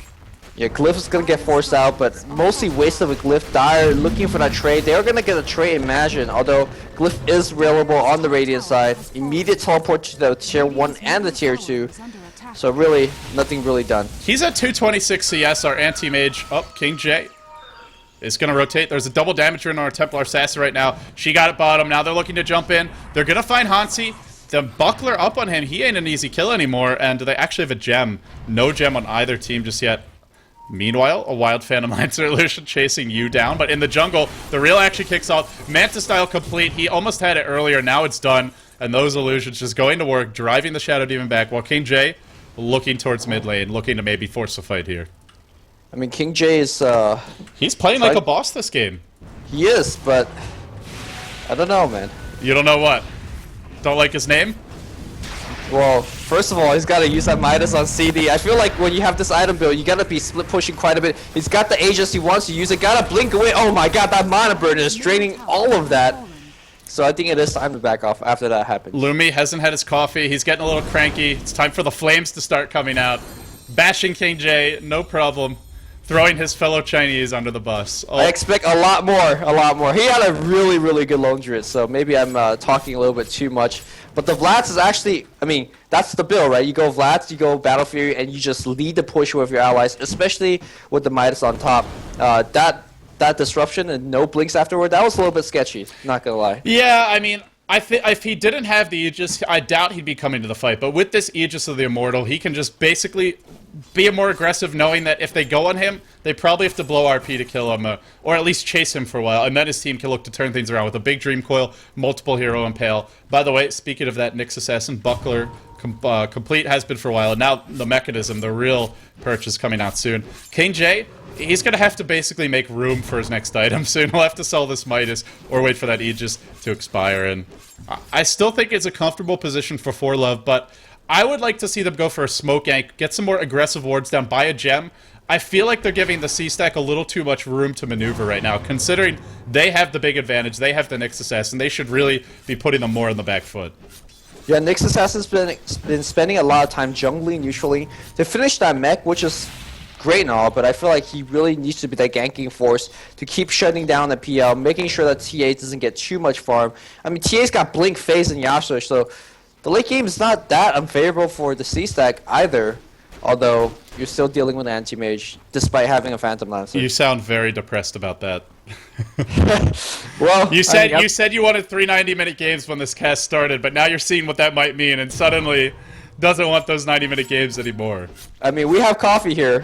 Yeah, Glyph is going to get forced out, but mostly waste of a Glyph. Dire looking for that trade. They're going to get a trade, imagine, although Glyph is available on the Radiant side. Immediate teleport to the tier 1 and the tier 2. So really, nothing really done. He's at 226 CS, our Anti-Mage. Oh, King J is going to rotate. There's a double damager in our Templar Assassin right now. She got it bottom. Now they're looking to jump in. They're going to find Hansi. The Buckler up on him. He ain't an easy kill anymore, and they actually have a gem. No gem on either team just yet. Meanwhile, a Wild Phantom Lancer illusion chasing you down, but in the jungle, the real action kicks off. Manta style complete. He almost had it earlier. Now it's done, and those illusions just going to work, driving the Shadow Demon back, while King J looking towards mid lane, looking to maybe force a fight here. I mean, King J is... he's playing like a boss this game. He is, but... I don't know, man. You don't know what? Don't like his name? Well, first of all, he's got to use that Midas on CD. I feel like when you have this item build, you got to be split pushing quite a bit. He's got the Aegis, he wants to use it, got to blink away. Oh my god, that mana burn is draining all of that. So I think it is time to back off after that happens. Lumi hasn't had his coffee. He's getting a little cranky. It's time for the flames to start coming out. Bashing King J, no problem. Throwing his fellow Chinese under the bus. Oh. I expect a lot more. He had a really good lone druid, so maybe I'm talking a little bit too much. But the Vlads is actually, I mean, that's the build, right? You go Vlads, you go Battle Fury, and you just lead the push with your allies, especially with the Midas on top. That that disruption and no blinks afterward, that was a little bit sketchy, not gonna lie. Yeah, I mean, I think if he didn't have the Aegis, I doubt he'd be coming to the fight. But with this Aegis of the Immortal, he can just basically be more aggressive, knowing that if they go on him, they probably have to blow RP to kill him, or at least chase him for a while, and then his team can look to turn things around with a big Dream Coil, multiple Hero Impale. By the way, speaking of that, Nyx Assassin, Buckler, complete has been for a while, and now the Mechanism, the real purchase, coming out soon. King J, he's going to have to basically make room for his next item soon. He'll have to sell this Midas or wait for that Aegis to expire, and I still think it's a comfortable position for ForLove, but I would like to see them go for a smoke gank, get some more aggressive wards down, buy a gem. I feel like they're giving the C.Stack a little too much room to maneuver right now, considering they have the big advantage, they have the Nyx Assassin, they should really be putting them more on the back foot. Yeah, Nyx Assassin's been spending a lot of time jungling usually to finish that mech, which is great and all, but I feel like he really needs to be that ganking force to keep shutting down the PL, making sure that TA doesn't get too much farm. I mean, TA's got Blink, Phase, and Yasuo, so the late game is not that unfavorable for the C-Stack either, although you're still dealing with Anti-Mage despite having a Phantom Lancer. You sound very depressed about that. Well, you said you wanted 3 90-minute games when this cast started, but now you're seeing what that might mean, and suddenly doesn't want those 90-minute games anymore. I mean, we have coffee here.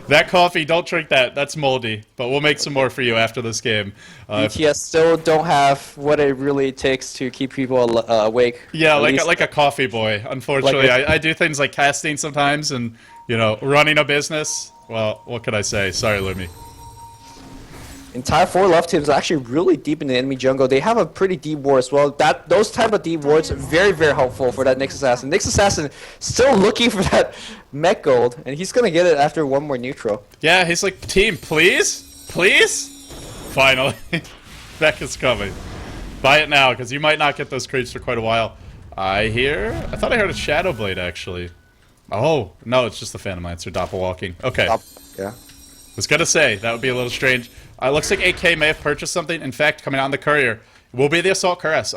That coffee, don't drink that. That's moldy. But we'll make some more for you after this game. BTS still don't have what it really takes to keep people awake. Yeah, like a coffee boy. Unfortunately, like I do things like casting sometimes and, you know, running a business. Well, what could I say? Sorry, Lumi. Entire ForLove team is actually really deep in the enemy jungle. They have a pretty deep ward as well. Those type of deep wards are very, very helpful for that Nyx Assassin. Nyx Assassin still looking for that mech gold, and he's gonna get it after one more neutral. Yeah, he's like, team, please? Please? Finally. Mech is coming. Buy it now, because you might not get those creeps for quite a while. I thought I heard a Shadow Blade, actually. Oh, no, it's just the Phantom Lancer doppelwalking. Okay. Yeah. Was gonna say, that would be a little strange. Looks like AK may have purchased something. In fact, coming out in the courier will be the Assault Caress.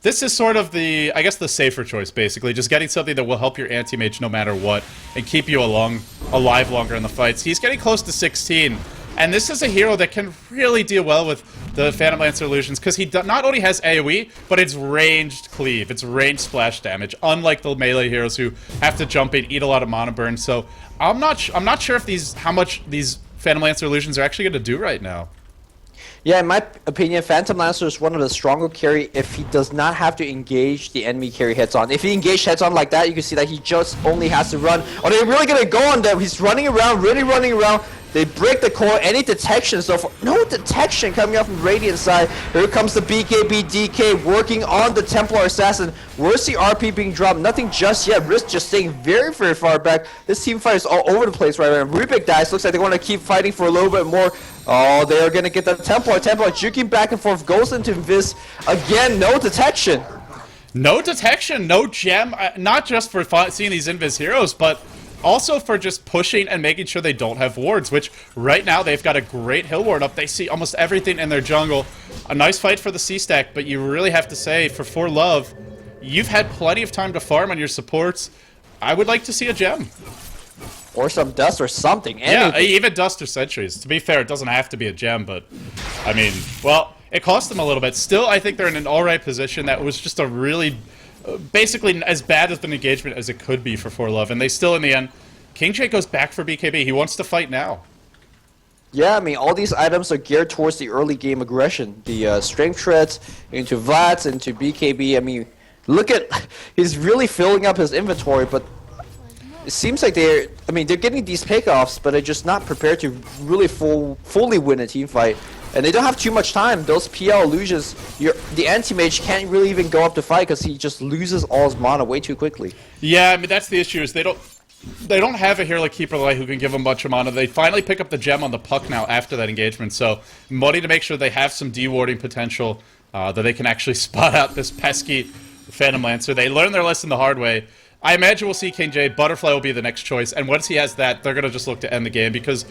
This is sort of the, I guess, the safer choice, basically. Just getting something that will help your anti-mage no matter what and keep you alive longer in the fights. He's getting close to 16, and this is a hero that can really deal well with the Phantom Lancer illusions because he not only has AoE, but it's ranged cleave. It's ranged splash damage, unlike the melee heroes who have to jump in, eat a lot of mana burn. So I'm not sure if how much these Phantom Lancer illusions are actually going to do right now. Yeah, in my opinion, Phantom Lancer is one of the stronger carry if he does not have to engage the enemy carry heads-on. If he engaged heads-on like that, you can see that he just only has to run. Are they really going to go on them? He's running around, really running around. They break the core, any detection so far. No detection coming up from Radiant side. Here comes the BKB DK working on the Templar Assassin. Where's the RP being dropped? Nothing just yet. Risk just staying very, very far back. This team fight is all over the place right now. Rubik dies. Looks like they want to keep fighting for a little bit more. Oh, they are going to get the Templar. Templar juking back and forth. Goes into Invis. Again, no detection. No detection, no gem. Not just for seeing these Invis heroes, but also for just pushing and making sure they don't have wards, which right now they've got a great hill ward up. They see almost everything in their jungle. A nice fight for the C-Stack, but you really have to say, for ForLove, you've had plenty of time to farm on your supports. I would like to see a gem. Or some dust or something. Yeah, even dust or sentries. To be fair, it doesn't have to be a gem, but, I mean, well, it cost them a little bit. Still, I think they're in an alright position. That was just a really basically as bad as an engagement as it could be for ForLove, and they still, in the end, King J goes back for BKB. He wants to fight now. Yeah, I mean, all these items are geared towards the early game aggression. The Strength Treads into Vlads, into BKB. I mean, look at, he's really filling up his inventory, but it seems like they're getting these pickoffs, but they're just not prepared to really fully win a team fight. And they don't have too much time. Those PL illusions, the anti-mage can't really even go up to fight because he just loses all his mana way too quickly. Yeah, I mean, that's the issue, is they don't have a hero like Keeper of the Light who can give them a bunch of mana. They finally pick up the gem on the puck now after that engagement, so money to make sure they have some dewarding potential, that they can actually spot out this pesky Phantom Lancer. They learned their lesson the hard way. I imagine we'll see King J. Butterfly will be the next choice, and once he has that, they're going to just look to end the game, because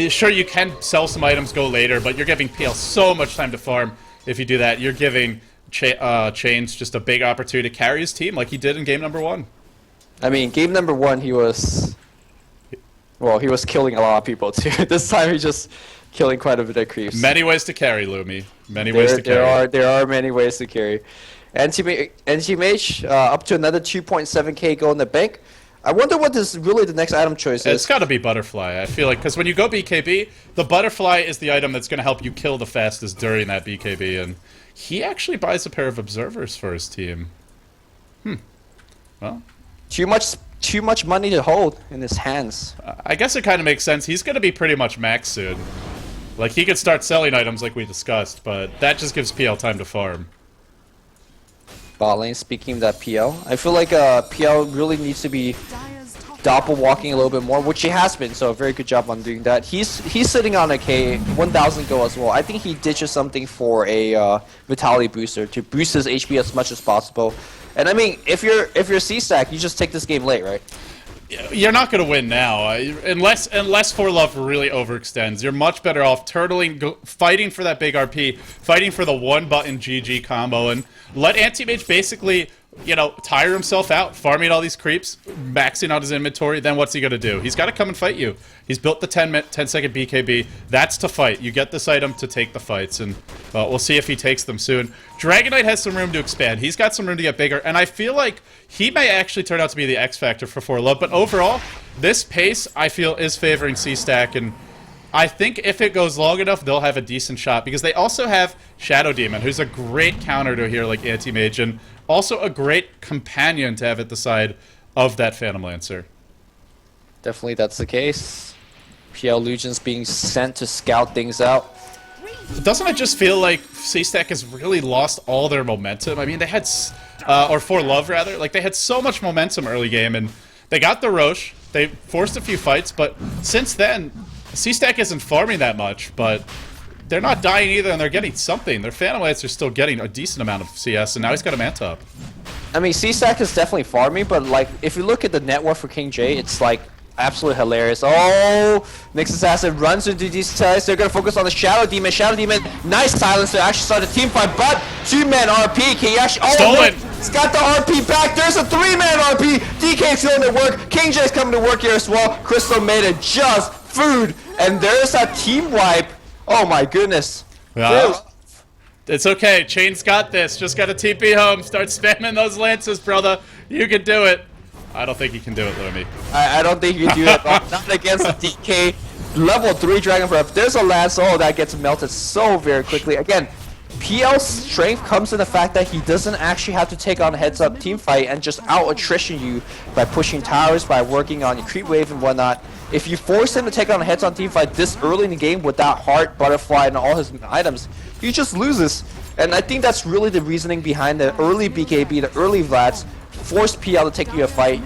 sure, you can sell some items, go later, but you're giving PL so much time to farm if you do that. You're giving Chains just a big opportunity to carry his team like he did in game number 1. I mean, game number 1, he was killing a lot of people too. This time he just killing quite a bit of creeps. Many ways to carry, Lumi. Many ways to carry. There are many ways to carry. Anti-Mage up to another 2.7k go in the bank. I wonder what this really the next item choice is. It's got to be Butterfly. I feel like because when you go BKB, the Butterfly is the item that's going to help you kill the fastest during that BKB, and he actually buys a pair of Observers for his team. Well, too much money to hold in his hands. I guess it kind of makes sense. He's going to be pretty much max soon. Like, he could start selling items like we discussed, but that just gives PL time to farm. Bot lane, speaking of that PL, I feel like PL really needs to be doppel walking a little bit more, which he has been, so a very good job on doing that. He's sitting on a 1,000 go as well. I think he ditches something for a Vitality booster to boost his HP as much as possible. And I mean, if you're C.Stack, you just take this game late, right? You're not going to win now, unless ForLove really overextends. You're much better off turtling, fighting for that big RP, fighting for the one-button GG combo, and let Anti-Mage basically, you know, tire himself out, farming all these creeps, maxing out his inventory. Then what's he going to do? He's got to come and fight you. He's built the 10-second BKB. That's to fight. You get this item to take the fights, and we'll see if he takes them soon. Dragon Knight has some room to expand. He's got some room to get bigger, and I feel like he may actually turn out to be the X factor for ForLove. But overall, this pace, I feel, is favoring C.Stack, and I think if it goes long enough, they'll have a decent shot, because they also have Shadow Demon, who's a great counter to a hero like Anti-Mage, and also a great companion to have at the side of that Phantom Lancer. Definitely that's the case. PL Legion's being sent to scout things out. Doesn't it just feel like C.Stack has really lost all their momentum? I mean, they had, or ForLove rather, like they had so much momentum early game, and they got the Roche, they forced a few fights, but since then, C.Stack isn't farming that much, but they're not dying either, and they're getting something. Their Phantom Lancer is still getting a decent amount of CS, and now he's got a Manta up. I mean, C.Stack is definitely farming, but like, if you look at the net worth for King J, it's like absolutely hilarious. Oh, Nyx Assassin runs into these ties. They're gonna focus on the Shadow Demon. Shadow Demon, nice silence to actually start a team fight, but two-man RP. Can he actually? Oh, Stolen. He's got the RP back. There's a three-man RP. DK's going to work. King J's coming to work here as well. Crystal made it just food, and there's that team wipe. Oh my goodness. Yeah. It's okay. Chain's got this. Just got to TP home. Start spamming those lances, brother. You can do it. I don't think you can do it, Lumi. I don't think you can do it. Not against the DK. Level 3 Dragon Breath. There's a lance. Oh, that gets melted so very quickly. Again, PL's strength comes in the fact that he doesn't actually have to take on a heads-up team fight and just out-attrition you by pushing towers, by working on your creep wave and whatnot. If you force him to take on a heads-on team fight this early in the game without Heart, Butterfly, and all his items, he just loses. And I think that's really the reasoning behind the early BKB, the early Vlads, force PL to take you a fight.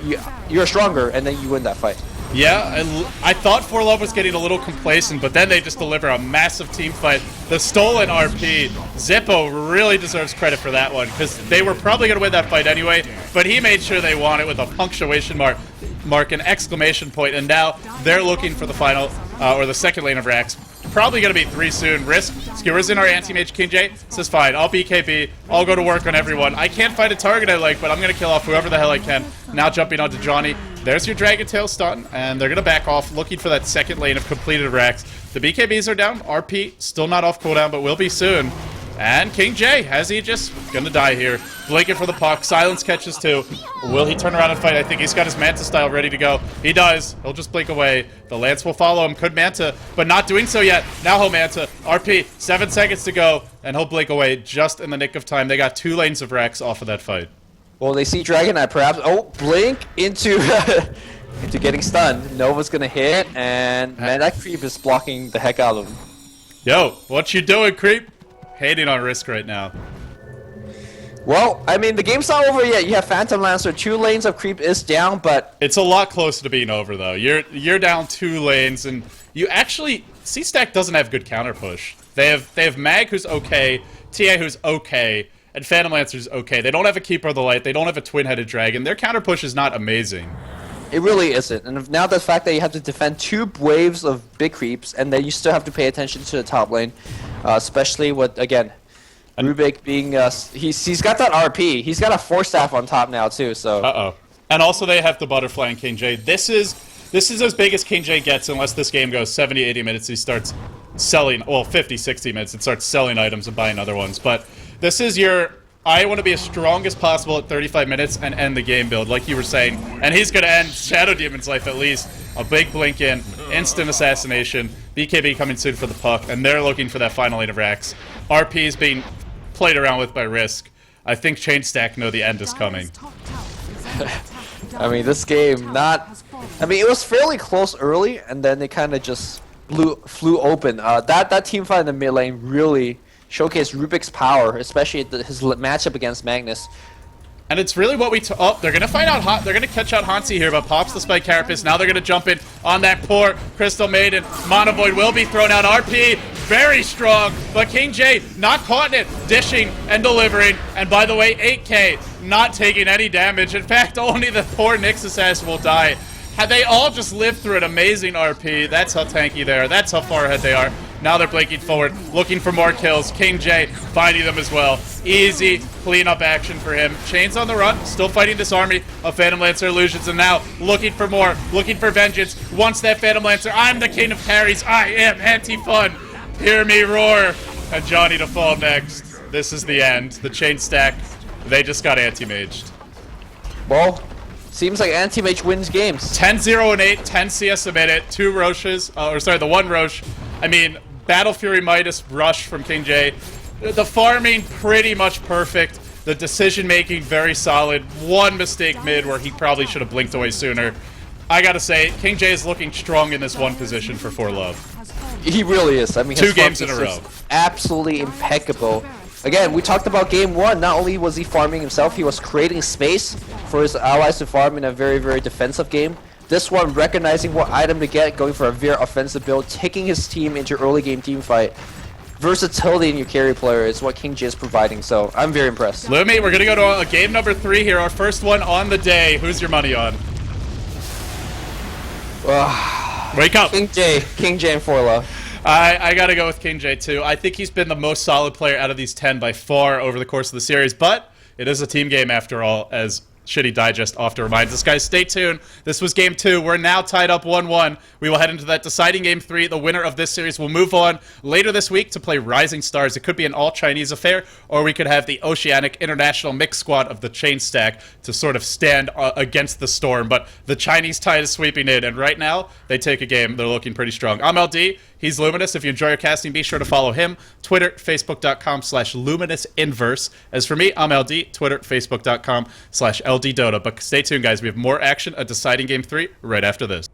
You're stronger, and then you win that fight. Yeah, I thought ForLove was getting a little complacent, but then they just deliver a massive team fight. The stolen RP, Zippo really deserves credit for that one, because they were probably going to win that fight anyway, but he made sure they won it with a punctuation mark, an exclamation point, and now they're looking for the final, or the second lane of Rax. Probably going to be 3 soon. Risk, Skewers in our anti-mage. King J says, fine, I'll BKB, I'll go to work on everyone. I can't find a target I like, but I'm going to kill off whoever the hell I can. Now jumping onto Johnny. There's your Dragon Tail stun, and they're going to back off, looking for that second lane of completed Rax. The BKBs are down. RP still not off cooldown, but will be soon. And King J, has he just gonna die here? Blinking for the puck. Silence catches too. Will he turn around and fight? I think he's got his Manta style ready to go. He does. He'll just blink away. The Lance will follow him. Could Manta, but not doing so yet. Now he'll Manta. RP, 7 seconds to go, and he'll blink away just in the nick of time. They got 2 lanes of Rex off of that fight. Well, they see Dragon Knight perhaps. Oh, blink into into getting stunned. Nova's gonna hit, and man, that creep is blocking the heck out of him. Yo, what you doing, creep? Hating on Risk right now. Well, I mean, the game's not over yet. You have Phantom Lancer. 2 lanes of creep is down, but it's a lot closer to being over, though. You're down 2 lanes, and you actually C.Stack doesn't have good counter push. They have Mag, who's okay, TA, who's okay, and Phantom Lancer's okay. They don't have a Keeper of the Light. They don't have a twin-headed dragon. Their counter push is not amazing. It really isn't. And now the fact that you have to defend 2 waves of big creeps, and then you still have to pay attention to the top lane, especially with, again, Rubik being, he's got that RP. He's got a 4 staff on top now, too, so. Uh-oh. And also they have the Butterfly and King J. This is This is as big as King J gets unless this game goes 70, 80 minutes. He starts selling, well, 50, 60 minutes. It starts selling items and buying other ones. But this is your, I want to be as strong as possible at 35 minutes and end the game build, like you were saying. And he's going to end Shadow Demon's life at least. A big blink in, instant assassination, BKB coming soon for the puck, and they're looking for that final 8 of racks. RP is being played around with by Risk. I think C.Stack know the end is coming. I mean, this game, I mean, it was fairly close early, and then it kind of just flew open. That team fight in the mid lane really showcased Rubik's power, especially his matchup against Magnus. And it's really what we they're gonna find out. They're gonna catch out Hansi here, but pops the spike carapace. Now they're gonna jump in on that poor Crystal Maiden. Monovoid will be thrown out. RP very strong, but King J not caught it, dishing and delivering. And by the way, 8K not taking any damage. In fact, only the poor Nyx assassin will die. Had they all just lived through an amazing RP, that's how tanky they are. That's how far ahead they are. Now they're blinking forward, looking for more kills. King J finding them as well. Easy cleanup action for him. Chains on the run, still fighting this army of Phantom Lancer illusions, and now looking for more, looking for vengeance. Once that Phantom Lancer, I'm the king of carries. I am anti-fun. Hear me roar. And Johnny to fall next. This is the end. The C.Stack, they just got anti-maged. Well, seems like Anti-Mage wins games. 10-0 and 8, 10 CS a minute, 2 Roches, or sorry, the 1 Roche. I mean, Battle Fury Midas rush from King J. The farming pretty much perfect. The decision making very solid. One mistake mid where he probably should have blinked away sooner. I gotta say, King J is looking strong in this one position for ForLove. He really is. I mean, 2 games in a row. Absolutely impeccable. Again, we talked about game 1. Not only was he farming himself, he was creating space for his allies to farm in a very, very defensive game. This one, recognizing what item to get, going for a very offensive build, taking his team into early game team fight. Versatility in your carry player is what King J is providing, so I'm very impressed. Lumi, we're gonna go to a game number 3 here, our first one on the day. Who's your money on? Wake up! King J and ForLove. I gotta go with King J too. I think he's been the most solid player out of these 10 by far over the course of the series, but it is a team game after all, as Shitty Digest often reminds us. Guys, stay tuned. This was game 2. We're now tied up 1-1. We will head into that deciding game 3. The winner of this series will move on later this week to play Rising Stars. It could be an all-Chinese affair, or we could have the Oceanic International Mix Squad of the C.Stack to sort of stand against the storm. But the Chinese tide is sweeping in, and right now, they take a game. They're looking pretty strong. I'm LD. He's Luminous. If you enjoy our casting, be sure to follow him. Twitter, facebook.com/LuminousInverse. As for me, I'm LD. Twitter, facebook.com/LDDota. But stay tuned, guys. We have more action, a deciding game 3, right after this.